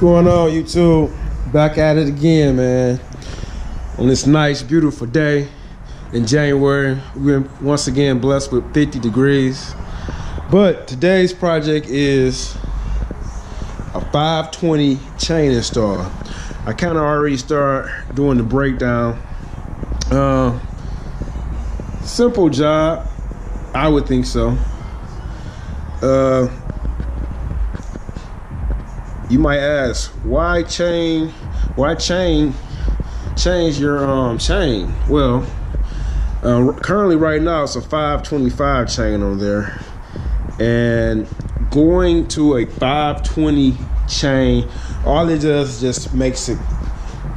going on, YouTube? Back at it again, man. On this nice, beautiful day in January. We're once again blessed with 50 degrees. But today's project is a 520 chain install. I kind of already start doing the breakdown. Simple job, I would think so. You might ask, why change your chain? Well, currently right now it's a 525 chain on there, and going to a 520 chain, all it does is just makes it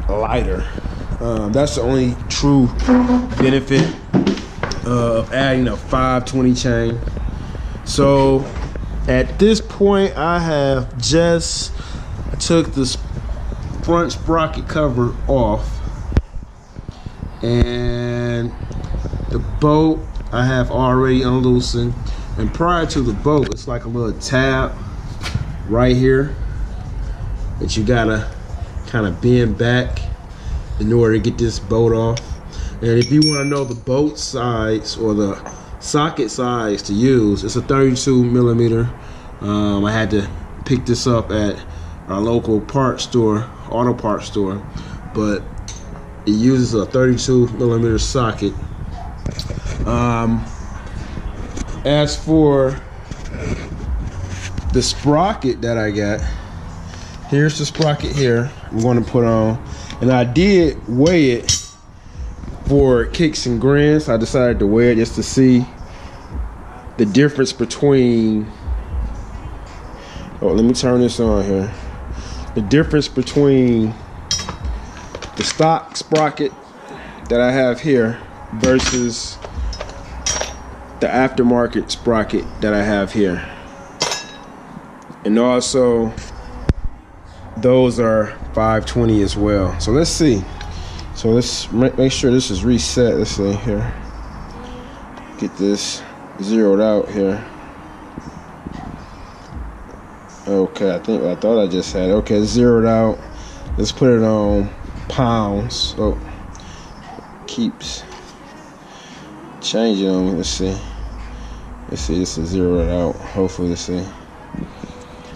lighter. That's the only true benefit of adding a 520 chain. So at this point, I took the front sprocket cover off, and the bolt I have already unloosened. And prior to the bolt, it's like a little tab right here that you gotta kind of bend back in order to get this bolt off. And if you want to know the bolt size or the socket size to use, it's a 32 millimeter. I had to pick this up at our local parts store, auto parts store, but it uses a 32 millimeter socket. As for the sprocket that I got, here's the sprocket here I'm going to put on, and I did weigh it for kicks and grins. I decided to weigh it just to see the difference between, let me turn this on here. The difference between the stock sprocket that I have here versus the aftermarket sprocket that I have here. And also those are 520 as well. So let's see. So let's make sure this is reset. Let's see here. Get this zeroed out here. Okay, I thought I just had it. Okay, zeroed out. Let's put it on pounds. Oh, keeps changing on me. Let's see. This is zeroed out. Hopefully, let's see.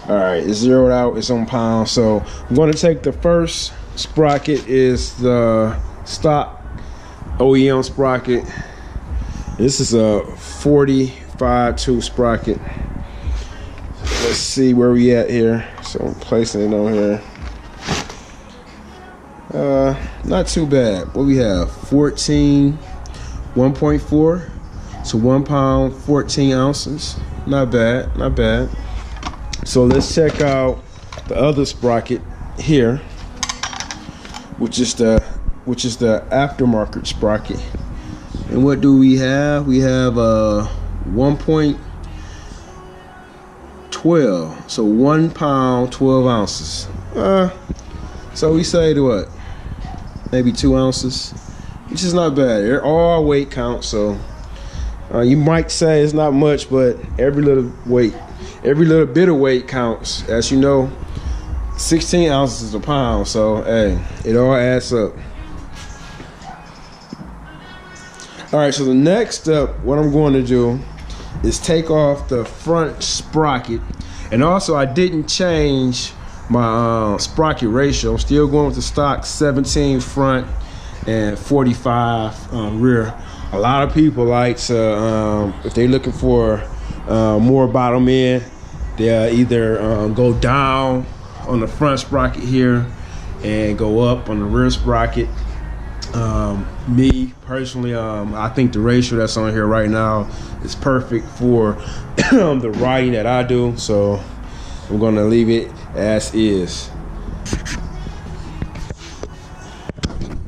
All right, it's zeroed out. It's on pounds. So I'm going to take the first sprocket, is the stock OEM sprocket. This is a 45.2 sprocket. Let's see where we at here. So I'm placing it on here. Not too bad. What we have? 1.4. So 1 pound, 14 ounces. Not bad, not bad. So let's check out the other sprocket here, which is the aftermarket sprocket. And what do we have? We have 1.12. So 1 pound, 12 ounces. So we say to what? Maybe 2 ounces, which is not bad. They're all weight counts, so you might say it's not much, but every little bit of weight counts. As you know, 16 ounces is a pound, so hey, it all adds up. All right, so the next step, what I'm going to do is take off the front sprocket. And also, I didn't change my sprocket ratio. I'm still going with the stock 17 front and 45 rear. A lot of people like to, if they're looking for more bottom end, they'll either go down on the front sprocket here and go up on the rear sprocket. Me personally, I think the ratio that's on here right now is perfect for the riding that I do, so I'm gonna leave it as is.